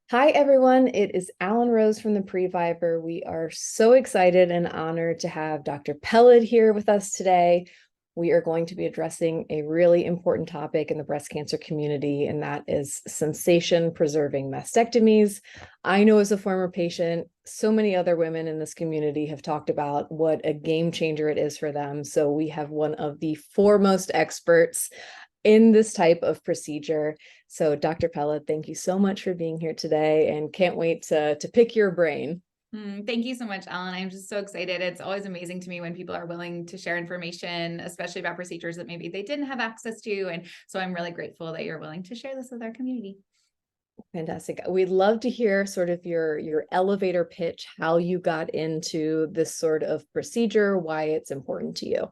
Hi, everyone. It is Alan Rose from the Previvor. We are so excited and honored to have Dr. Peled here with us today. We are going to be addressing a really important topic in the breast cancer community, and that is sensation-preserving mastectomies. I know as a former patient, so many other women in this community have talked about what a game changer it is for them. So we have one of the foremost experts in this type of procedure. So Dr. Peled, thank you so much for being here today and can't wait to pick your brain. Thank you so much, Ellen. I'm just so excited. It's always amazing to me when people are willing to share information, especially about procedures that maybe they didn't have access to. And so I'm really grateful that you're willing to share this with our community. Fantastic. We'd love to hear sort of your elevator pitch, how you got into this sort of procedure, why it's important to you.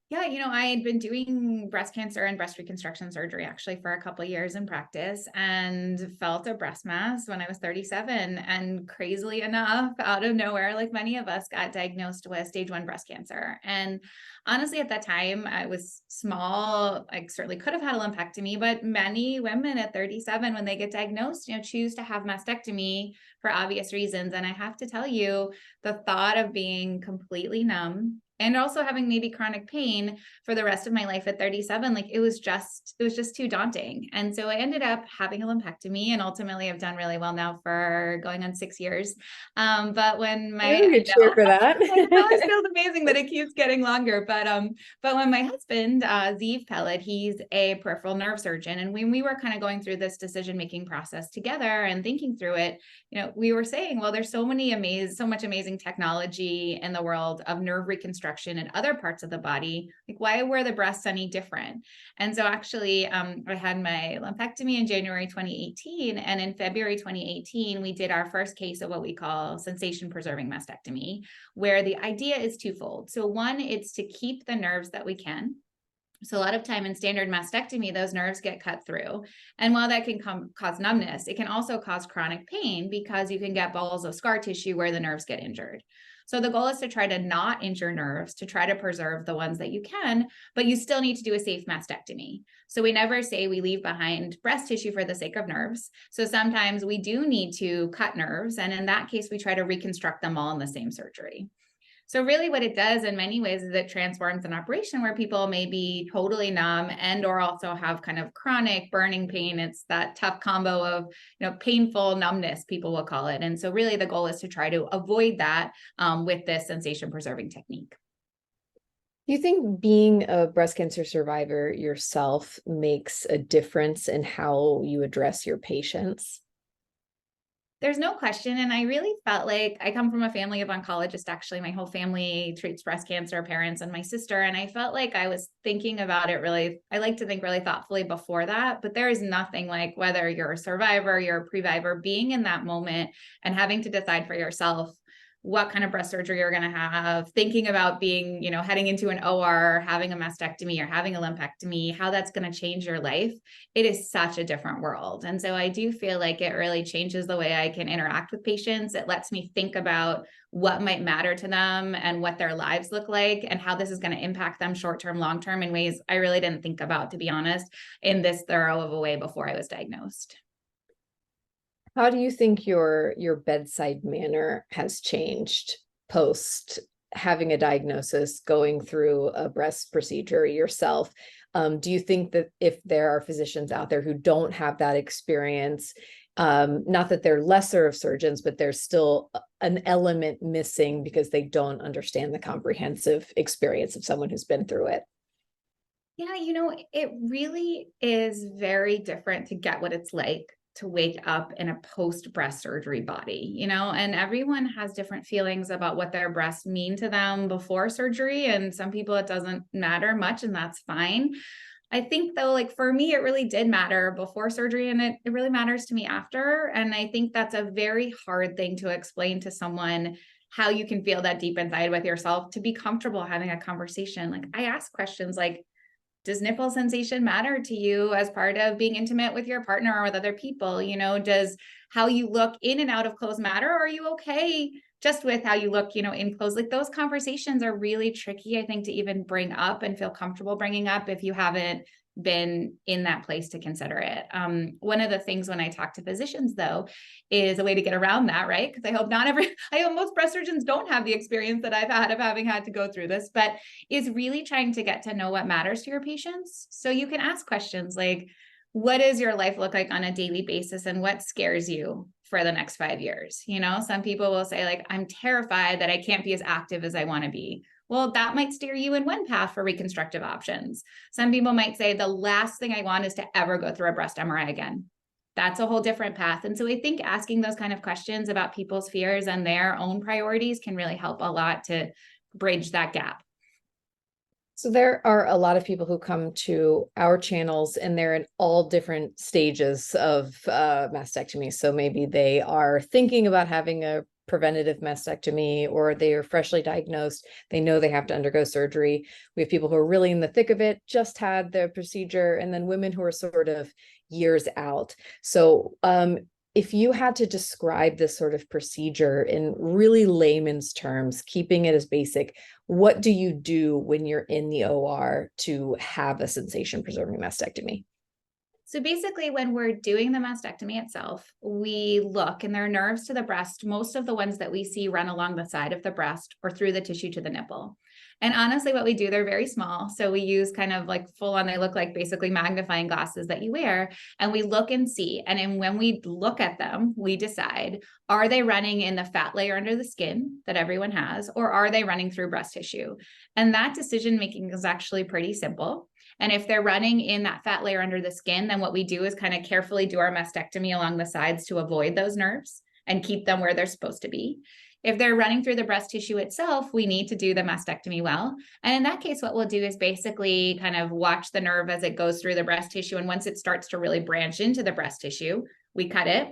Yeah, I had been doing breast cancer and breast reconstruction surgery actually for a couple of years in practice and felt a breast mass when I was 37. And crazily enough, out of nowhere, like many of us, got diagnosed with stage 1 breast cancer. And honestly, at that time, I was small. I certainly could have had a lumpectomy, but many women at 37, when they get diagnosed, choose to have mastectomy for obvious reasons. And I have to tell you, the thought of being completely numb and also having maybe chronic pain for the rest of my life at 37, like it was just too daunting. And so I ended up having a lumpectomy, and ultimately I've done really well now for going on 6 years. But when my, We I could cheer know, for that. I know it feels amazing that it keeps getting longer. But when my husband, Zeev Peled, he's a peripheral nerve surgeon, and when we were kind of going through this decision-making process together and thinking through it, we were saying, well, there's so much amazing technology in the world of nerve reconstruction and other parts of the body. Like, why were the breasts any different? And so actually, I had my lumpectomy in January 2018. And in February 2018, we did our first case of what we call sensation preserving mastectomy, where the idea is twofold. So one, it's to keep the nerves that we can. So a lot of time in standard mastectomy, those nerves get cut through. And while that can cause numbness, it can also cause chronic pain because you can get balls of scar tissue where the nerves get injured. So the goal is to try to not injure nerves, to try to preserve the ones that you can, but you still need to do a safe mastectomy. So we never say we leave behind breast tissue for the sake of nerves. So sometimes we do need to cut nerves. And in that case, we try to reconstruct them all in the same surgery. So really what it does in many ways is it transforms an operation where people may be totally numb and or also have kind of chronic burning pain. It's that tough combo of, painful numbness, people will call it. And so really the goal is to try to avoid that with this sensation preserving technique. Do you think being a breast cancer survivor yourself makes a difference in how you address your patients? There's no question. And I really felt like I come from a family of oncologists. Actually, my whole family treats breast cancer, parents and my sister. And I felt like I was thinking about it really, I like to think really thoughtfully before that. But there is nothing like whether you're a survivor, you're a previvor, being in that moment and having to decide for yourself what kind of breast surgery you're going to have, thinking about being, heading into an OR, having a mastectomy or having a lumpectomy, how that's going to change your life. It is such a different world. And so I do feel like it really changes the way I can interact with patients. It lets me think about what might matter to them and what their lives look like and how this is going to impact them short-term, long-term in ways I really didn't think about, to be honest, in this thorough of a way before I was diagnosed. How do you think your bedside manner has changed post having a diagnosis, going through a breast procedure yourself? Do you think that if there are physicians out there who don't have that experience, not that they're lesser of surgeons, but there's still an element missing because they don't understand the comprehensive experience of someone who's been through it? Yeah, it really is very different to get what it's like to wake up in a post breast surgery body, and everyone has different feelings about what their breasts mean to them before surgery. And some people it doesn't matter much, and that's fine. I think though, like for me, it really did matter before surgery, and it really matters to me after. And I think that's a very hard thing to explain to someone, how you can feel that deep inside with yourself to be comfortable having a conversation. Like I ask questions like, does nipple sensation matter to you as part of being intimate with your partner or with other people? Does how you look in and out of clothes matter? Or are you okay just with how you look, in clothes? Like those conversations are really tricky, I think, to even bring up and feel comfortable bringing up if you haven't been in that place to consider it. One of the things when I talk to physicians, though, is a way to get around that, right? Because I hope most breast surgeons don't have the experience that I've had of having had to go through this, but is really trying to get to know what matters to your patients. So you can ask questions like, what does your life look like on a daily basis, and what scares you for the next 5 years? Some people will say, like, I'm terrified that I can't be as active as I want to be. Well, that might steer you in one path for reconstructive options. Some people might say, the last thing I want is to ever go through a breast MRI again. That's a whole different path. And so I think asking those kind of questions about people's fears and their own priorities can really help a lot to bridge that gap. So there are a lot of people who come to our channels and they're in all different stages of mastectomy. So maybe they are thinking about having a preventative mastectomy, or they are freshly diagnosed. They know they have to undergo surgery. We have people who are really in the thick of it, just had the procedure, and then women who are sort of years out. So if you had to describe this sort of procedure in really layman's terms, keeping it as basic, what do you do when you're in the OR to have a sensation preserving mastectomy? So basically, when we're doing the mastectomy itself, we look, and there are nerves to the breast. Most of the ones that we see run along the side of the breast or through the tissue to the nipple. And honestly, what we do, they're very small. So we use kind of like full on, they look like basically magnifying glasses that you wear, and we look and see. And then when we look at them, we decide, are they running in the fat layer under the skin that everyone has, or are they running through breast tissue? And that decision making is actually pretty simple. And if they're running in that fat layer under the skin, then what we do is kind of carefully do our mastectomy along the sides to avoid those nerves and keep them where they're supposed to be. If they're running through the breast tissue itself, we need to do the mastectomy well. And in that case, what we'll do is basically kind of watch the nerve as it goes through the breast tissue. And once it starts to really branch into the breast tissue, we cut it.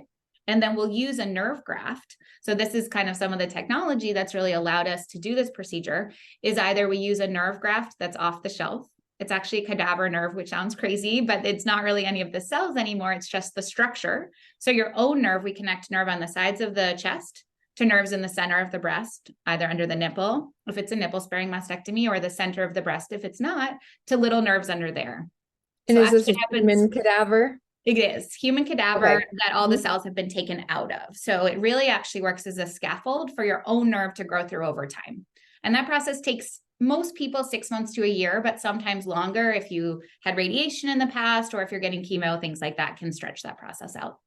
And then we'll use a nerve graft. So this is kind of some of the technology that's really allowed us to do this procedure, is either we use a nerve graft that's off the shelf. It's actually a cadaver nerve, which sounds crazy, but it's not really any of the cells anymore. It's just the structure. So your own nerve, we connect nerve on the sides of the chest to nerves in the center of the breast, either under the nipple, if it's a nipple sparing mastectomy, or the center of the breast, if it's not, to little nerves under there. And So is this a actually human cadaver? it is human cadaver Okay. that all the cells have been taken out of. So it really actually works as a scaffold for your own nerve to grow through over time. And that process takes most people 6 months to a year, but sometimes longer if you had radiation in the past, or if you're getting chemo, things like that can stretch that process out.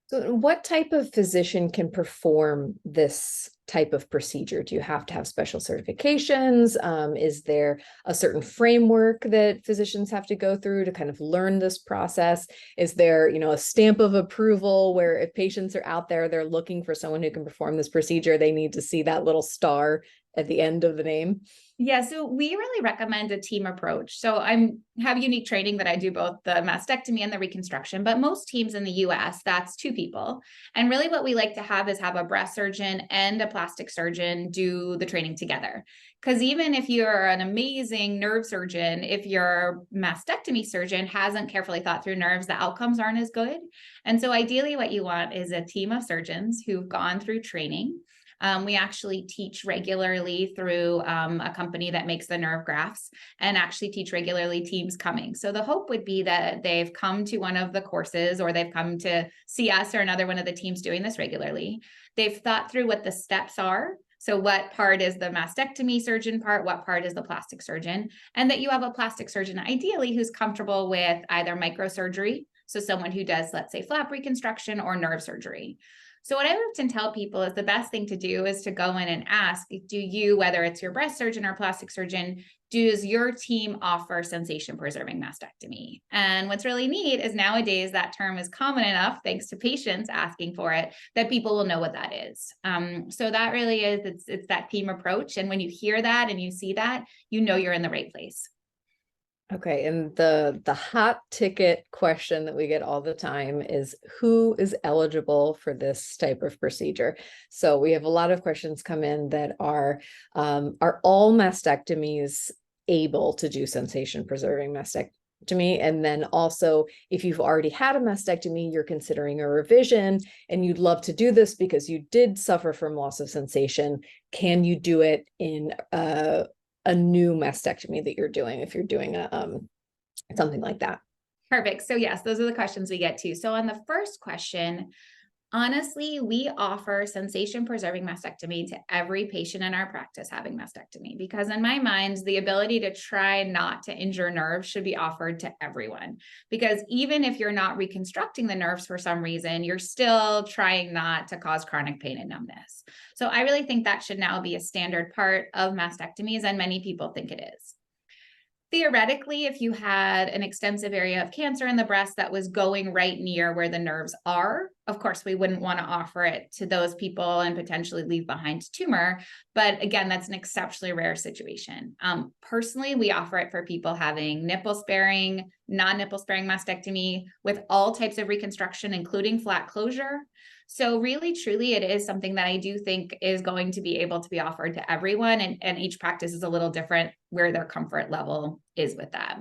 So what type of physician can perform this type of procedure? Do you have to have special certifications? Is there a certain framework that physicians have to go through to kind of learn this process? Is there, a stamp of approval where if patients are out there, they're looking for someone who can perform this procedure, they need to see that little star at the end of the name? Yeah, so we really recommend a team approach. So I have unique training that I do both the mastectomy and the reconstruction, but most teams in the US, that's 2 people. And really what we like to have is have a breast surgeon and a plastic surgeon do the training together. Because even if you're an amazing nerve surgeon, if your mastectomy surgeon hasn't carefully thought through nerves, the outcomes aren't as good. And so ideally what you want is a team of surgeons who've gone through training. We actually teach regularly through a company that makes the nerve grafts, and actually teach regularly teams coming. So the hope would be that they've come to one of the courses, or they've come to see us or another one of the teams doing this regularly. They've thought through what the steps are. So what part is the mastectomy surgeon part? What part is the plastic surgeon? And that you have a plastic surgeon, ideally, who's comfortable with either microsurgery, so someone who does, let's say, flap reconstruction, or nerve surgery. So what I often tell people is the best thing to do is to go in and ask, do you, whether it's your breast surgeon or plastic surgeon, does your team offer sensation preserving mastectomy? And what's really neat is nowadays that term is common enough, thanks to patients asking for it, that people will know what that is. So that really is, it's that team approach. And when you hear that and you see that, you know you're in the right place. Okay, and the hot ticket question that we get all the time is, who is eligible for this type of procedure? So we have a lot of questions come in that are all mastectomies able to do sensation preserving mastectomy? And then also, if you've already had a mastectomy, you're considering a revision and you'd love to do this because you did suffer from loss of sensation, can you do it in a new mastectomy that you're doing if you're doing something like that. Perfect. So yes, those are the questions we get to. So on the first question, honestly, we offer sensation preserving mastectomy to every patient in our practice having mastectomy, because in my mind, the ability to try not to injure nerves should be offered to everyone. Because even if you're not reconstructing the nerves for some reason, you're still trying not to cause chronic pain and numbness. So I really think that should now be a standard part of mastectomies, and many people think it is. Theoretically, if you had an extensive area of cancer in the breast that was going right near where the nerves are, of course, we wouldn't want to offer it to those people and potentially leave behind tumor. But again, that's an exceptionally rare situation. Personally, we offer it for people having nipple sparing, non-nipple sparing mastectomy with all types of reconstruction, including flat closure. So really, truly, it is something that I do think is going to be able to be offered to everyone. And each practice is a little different where their comfort level is with that.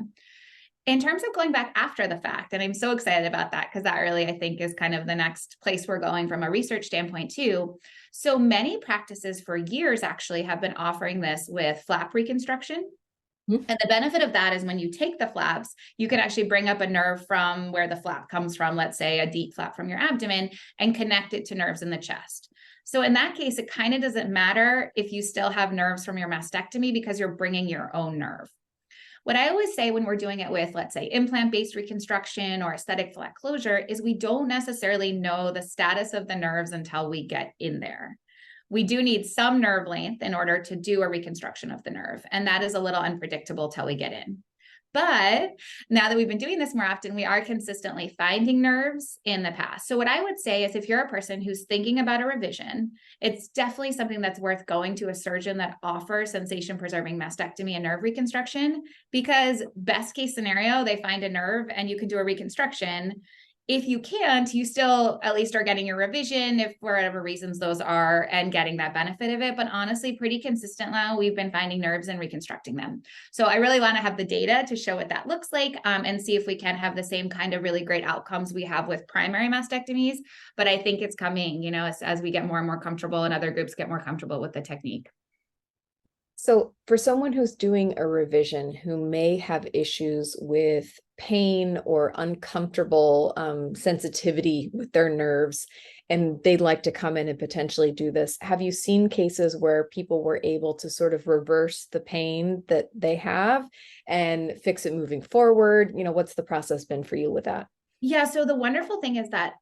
In terms of going back after the fact, and I'm so excited about that because that really, I think, is kind of the next place we're going from a research standpoint too. So many practices for years actually have been offering this with flap reconstruction. And the benefit of that is when you take the flaps, you can actually bring up a nerve from where the flap comes from, let's say a deep flap from your abdomen, and connect it to nerves in the chest. So in that case, it kind of doesn't matter if you still have nerves from your mastectomy because you're bringing your own nerve. What I always say when we're doing it with, let's say, implant-based reconstruction or aesthetic flat closure is we don't necessarily know the status of the nerves until we get in there. We do need some nerve length in order to do a reconstruction of the nerve, and that is a little unpredictable till we get in. But now that we've been doing this more often, we are consistently finding nerves in the past. So what I would say is if you're a person who's thinking about a revision, it's definitely something that's worth going to a surgeon that offers sensation preserving mastectomy and nerve reconstruction, because best case scenario, they find a nerve and you can do a reconstruction. If you can't, you still at least are getting your revision, if for whatever reasons those are, and getting that benefit of it. But honestly, pretty consistent now, we've been finding nerves and reconstructing them. So I really want to have the data to show what that looks like, and see if we can have the same kind of really great outcomes we have with primary mastectomies. But I think it's coming, as we get more and more comfortable and other groups get more comfortable with the technique. So for someone who's doing a revision who may have issues with pain or uncomfortable sensitivity with their nerves, and they'd like to come in and potentially do this, have you seen cases where people were able to sort of reverse the pain that they have and fix it moving forward? What's the process been for you with that? Yeah, so the wonderful thing is that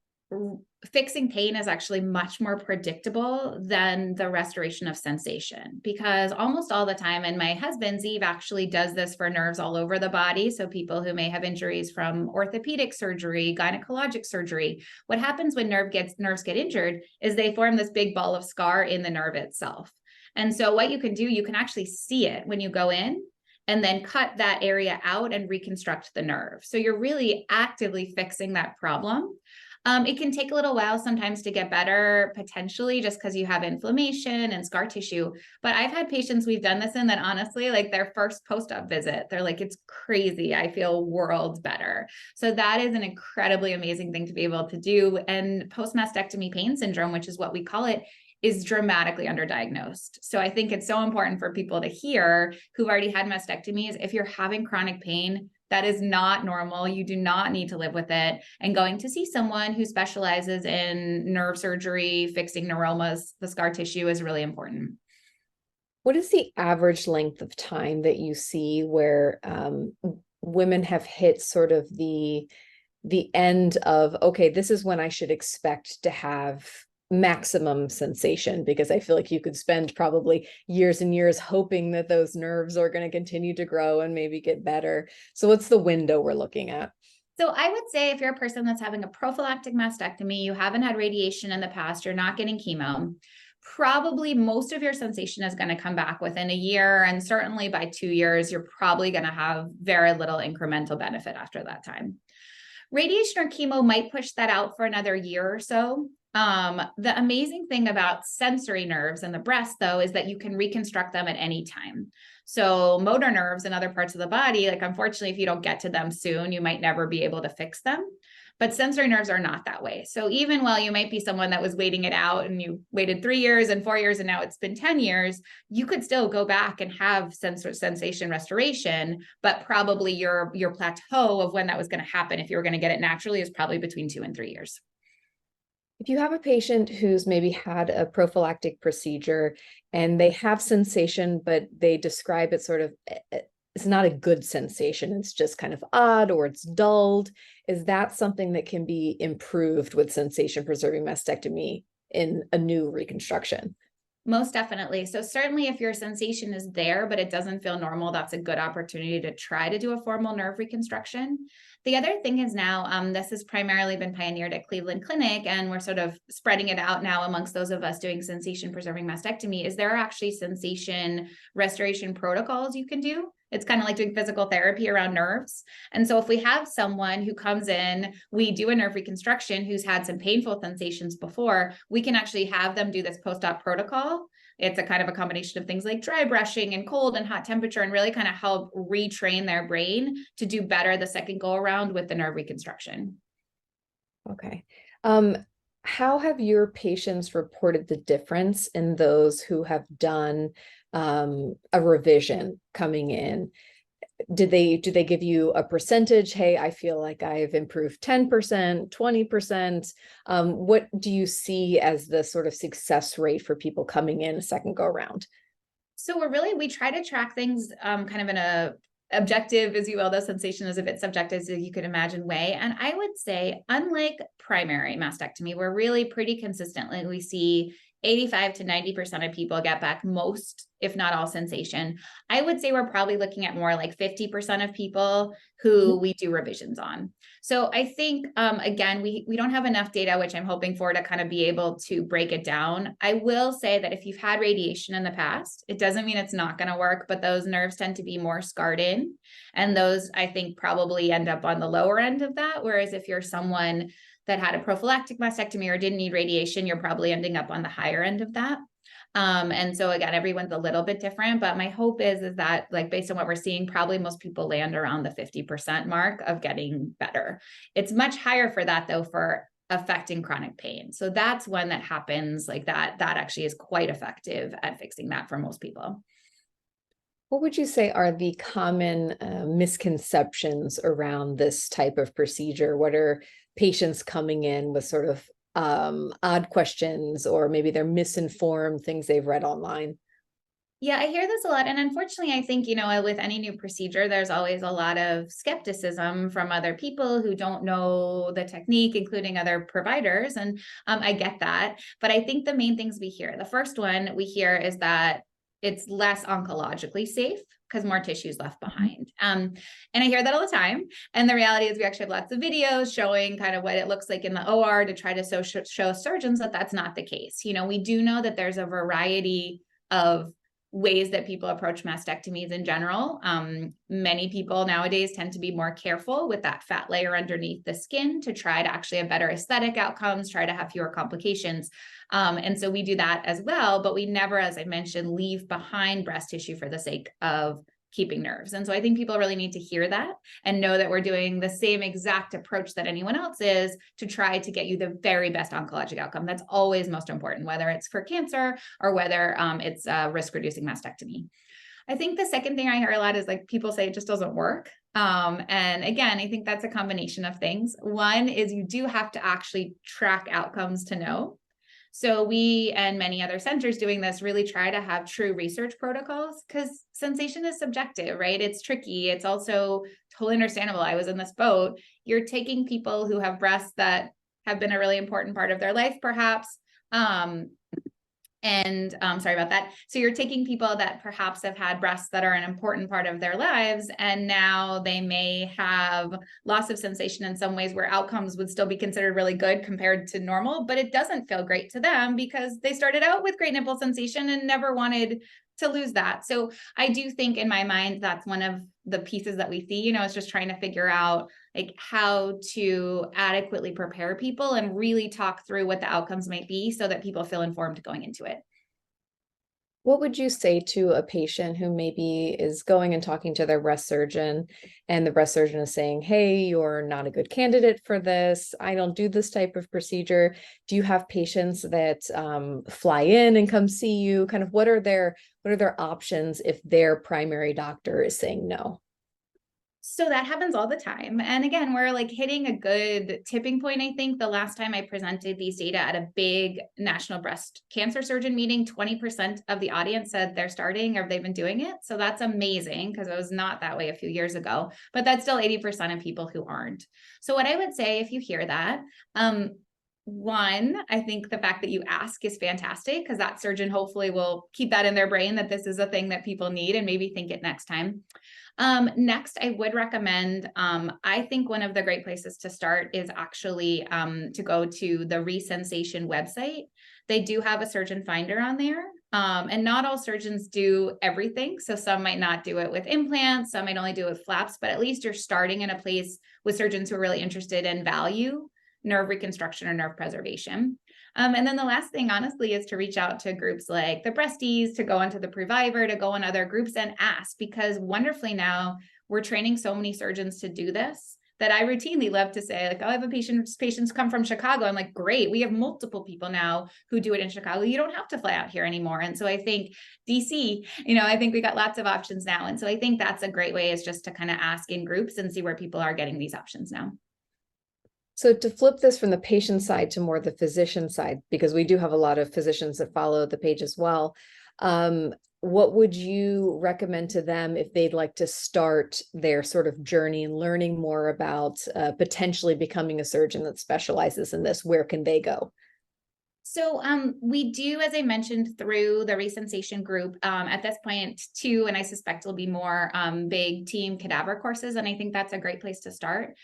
fixing pain is actually much more predictable than the restoration of sensation, because almost all the time, and my husband Zeev actually does this for nerves all over the body. So people who may have injuries from orthopedic surgery, gynecologic surgery, what happens when nerves get injured is they form this big ball of scar in the nerve itself. And so what you can do, you can actually see it when you go in and then cut that area out and reconstruct the nerve. So you're really actively fixing that problem. It can take a little while sometimes to get better, potentially just because you have inflammation and scar tissue. But I've had patients we've done this in that honestly, like their first post-op visit, they're like, it's crazy. I feel worlds better. So that is an incredibly amazing thing to be able to do. And post-mastectomy pain syndrome, which is what we call it, is dramatically underdiagnosed. So I think it's so important for people to hear who've already had mastectomies. If you're having chronic pain, that is not normal. You do not need to live with it. And going to see someone who specializes in nerve surgery, fixing neuromas, the scar tissue is really important. What is the average length of time that you see where women have hit sort of the end of, okay, this is when I should expect to have maximum sensation? Because I feel like you could spend probably years and years hoping that those nerves are going to continue to grow and maybe get better. So what's the window we're looking at? So I would say if you're a person that's having a prophylactic mastectomy, you haven't had radiation in the past, you're not getting chemo, probably most of your sensation is going to come back within a year. And certainly by 2 years, you're probably going to have very little incremental benefit after that time. Radiation or chemo might push that out for another year or so. The amazing thing about sensory nerves in the breast, though, is that you can reconstruct them at any time. So motor nerves in other parts of the body, like unfortunately, if you don't get to them soon, you might never be able to fix them. But sensory nerves are not that way. So even while you might be someone that was waiting it out and you waited 3 years and 4 years and now it's been 10 years, you could still go back and have sensation restoration, but probably your plateau of when that was going to happen, if you were going to get it naturally, is probably between 2 and 3 years. If you have a patient who's maybe had a prophylactic procedure and they have sensation, but they describe it sort of, it's not a good sensation, it's just kind of odd or it's dulled, is that something that can be improved with sensation preserving mastectomy in a new reconstruction? Most definitely. So certainly if your sensation is there, but it doesn't feel normal, that's a good opportunity to try to do a formal nerve reconstruction. The other thing is now, this has primarily been pioneered at Cleveland Clinic, and we're sort of spreading it out now amongst those of us doing sensation preserving mastectomy, is there are actually sensation restoration protocols you can do. It's kind of like doing physical therapy around nerves. And so if we have someone who comes in, we do a nerve reconstruction who's had some painful sensations before, we can actually have them do this post-op protocol. It's a kind of a combination of things like dry brushing and cold and hot temperature, and really kind of help retrain their brain to do better the second go around with the nerve reconstruction. Okay. How have your patients reported the difference in those who have done a revision coming in? Do they give you a percentage? Hey, I feel like I've improved 10%, 20%. What do you see as the sort of success rate for people coming in a second go around? So we try to track things kind of in a objective, as you will, the sensation is a bit subjective, as you could imagine, way. And I would say, unlike primary mastectomy, where really pretty consistently we see 85 to 90% of people get back most, if not all, sensation. I would say we're probably looking at more like 50% of people who we do revisions on. So I think, again, we don't have enough data, which I'm hoping for, to kind of be able to break it down. I will say that if you've had radiation in the past, it doesn't mean it's not going to work, but those nerves tend to be more scarred in. And those, I think, probably end up on the lower end of that. Whereas if you're someone that had a prophylactic mastectomy or didn't need radiation, you're probably ending up on the higher end of that. And so again, everyone's a little bit different, but my hope is that, like, based on what we're seeing, probably most people land around the 50% mark of getting better. It's much higher for that though, for affecting chronic pain. So that's one that happens like that actually is quite effective at fixing that for most people. What would you say are the common misconceptions around this type of procedure? What are patients coming in with sort of odd questions, or maybe they're misinformed things they've read online? Yeah, I hear this a lot. And unfortunately, I think, with any new procedure, there's always a lot of skepticism from other people who don't know the technique, including other providers. And I get that. But I think the main things we hear, the first one we hear is that it's less oncologically safe because more tissue is left behind. And I hear that all the time. And the reality is we actually have lots of videos showing kind of what it looks like in the OR to try to show surgeons that that's not the case. We do know that there's a variety of ways that people approach mastectomies in general. Many people nowadays tend to be more careful with that fat layer underneath the skin to try to actually have better aesthetic outcomes, try to have fewer complications. And so we do that as well, but we never, as I mentioned, leave behind breast tissue for the sake of keeping nerves. And so I think people really need to hear that and know that we're doing the same exact approach that anyone else is to try to get you the very best oncologic outcome. That's always most important, whether it's for cancer or whether it's risk reducing mastectomy. I think the second thing I hear a lot is like people say it just doesn't work. And again, I think that's a combination of things. One is you do have to actually track outcomes to know. So we and many other centers doing this really try to have true research protocols, because sensation is subjective, right? It's tricky. It's also totally understandable. I was in this boat. You're taking people who have breasts that have been a really important part of their life, perhaps. And sorry about that. So you're taking people that perhaps have had breasts that are an important part of their lives, and now they may have loss of sensation in some ways where outcomes would still be considered really good compared to normal, but it doesn't feel great to them because they started out with great nipple sensation and never wanted to lose that. So I do think in my mind, that's one of the pieces that we see, is just trying to figure out like how to adequately prepare people and really talk through what the outcomes might be so that people feel informed going into it. What would you say to a patient who maybe is going and talking to their breast surgeon, and the breast surgeon is saying, hey, you're not a good candidate for this. I don't do this type of procedure. Do you have patients that fly in and come see you? Kind of what are their options if their primary doctor is saying no? So that happens all the time. And again, we're like hitting a good tipping point. I think the last time I presented these data at a big national breast cancer surgeon meeting, 20% of the audience said they're starting or they've been doing it. So that's amazing because it was not that way a few years ago, but that's still 80% of people who aren't. So what I would say if you hear that, one, I think the fact that you ask is fantastic because that surgeon hopefully will keep that in their brain that this is a thing that people need and maybe think it next time. Next, I would recommend, I think one of the great places to start is actually to go to the Resensation website. They do have a surgeon finder on there. And not all surgeons do everything. So some might not do it with implants, some might only do it with flaps, but at least you're starting in a place with surgeons who are really interested in value nerve reconstruction or nerve preservation. And then the last thing, honestly, is to reach out to groups like the Breasties, to go onto the Previvor, to go on other groups and ask, because wonderfully now we're training so many surgeons to do this that I routinely love to say, like, oh, I have a patients come from Chicago. I'm like, great, we have multiple people now who do it in Chicago. You don't have to fly out here anymore. And so I think DC, I think we got lots of options now. And so I think that's a great way, is just to kind of ask in groups and see where people are getting these options now. So to flip this from the patient side to more the physician side, because we do have a lot of physicians that follow the page as well, what would you recommend to them if they'd like to start their sort of journey and learning more about potentially becoming a surgeon that specializes in this? Where can they go? So we do, as I mentioned, through the Resensation group at this point too, and I suspect it'll be more big team cadaver courses. And I think that's a great place to start.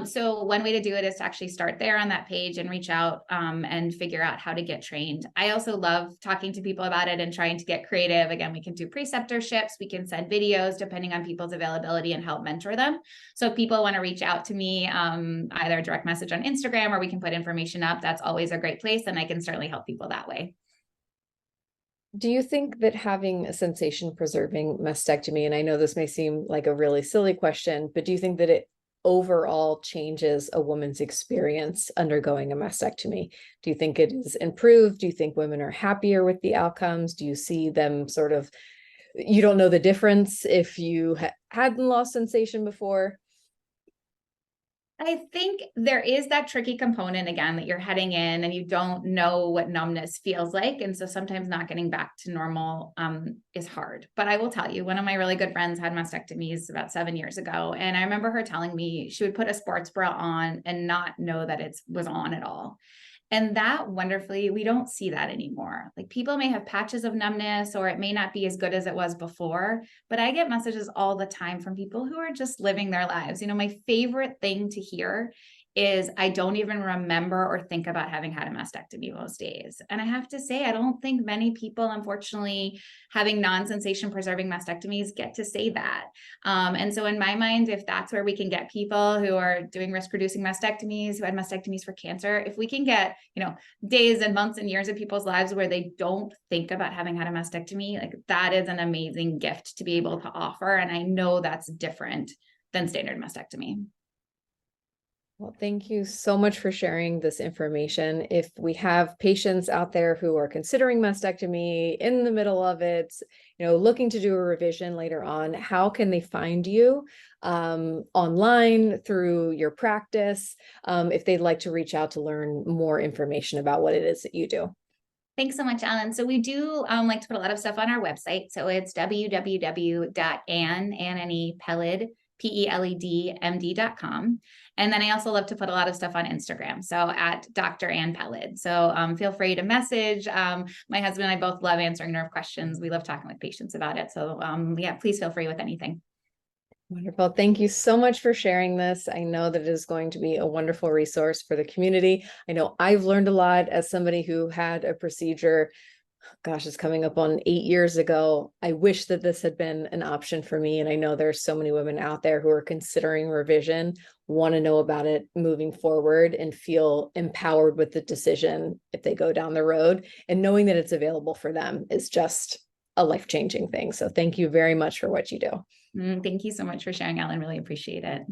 So one way to do it is to actually start there on that page and reach out and figure out how to get trained. I also love talking to people about it and trying to get creative. Again, we can do preceptorships, we can send videos depending on people's availability and help mentor them. So if people want to reach out to me, either direct message on Instagram or we can put information up, that's always a great place. And I can certainly help people that way. Do you think that having a sensation preserving mastectomy, and I know this may seem like a really silly question, but do you think that it overall changes a woman's experience undergoing a mastectomy? Do you think it is improved? Do you think women are happier with the outcomes? Do you see them sort of, you don't know the difference if you hadn't lost sensation before? I think there is that tricky component again that you're heading in and you don't know what numbness feels like. And so sometimes not getting back to normal is hard. But I will tell you, one of my really good friends had mastectomies about 7 years ago. And I remember her telling me she would put a sports bra on and not know that it was on at all. And that wonderfully, we don't see that anymore. Like people may have patches of numbness or it may not be as good as it was before, but I get messages all the time from people who are just living their lives. My favorite thing to hear is I don't even remember or think about having had a mastectomy most days. And I have to say, I don't think many people, unfortunately, having non-sensation preserving mastectomies get to say that. And so in my mind, if that's where we can get people who are doing risk reducing mastectomies, who had mastectomies for cancer, if we can get, days and months and years of people's lives where they don't think about having had a mastectomy, like that is an amazing gift to be able to offer. And I know that's different than standard mastectomy. Well, thank you so much for sharing this information. If we have patients out there who are considering mastectomy in the middle of it, looking to do a revision later on, how can they find you online, through your practice, if they'd like to reach out to learn more information about what it is that you do? Thanks so much, Ellen. So we do like to put a lot of stuff on our website. So it's www.anne.peled, PELEDMD.com. And then I also love to put a lot of stuff on Instagram. So at Dr. Anne Peled. So feel free to message. My husband and I both love answering nerve questions. We love talking with patients about it. So yeah, please feel free with anything. Wonderful. Thank you so much for sharing this. I know that it is going to be a wonderful resource for the community. I know I've learned a lot as somebody who had a procedure, gosh, it's coming up on 8 years ago. I wish that this had been an option for me. And I know there's so many women out there who are considering revision, want to know about it moving forward and feel empowered with the decision if they go down the road, and knowing that it's available for them is just a life-changing thing. So thank you very much for what you do. Thank you so much for sharing, Ellen. Really appreciate it.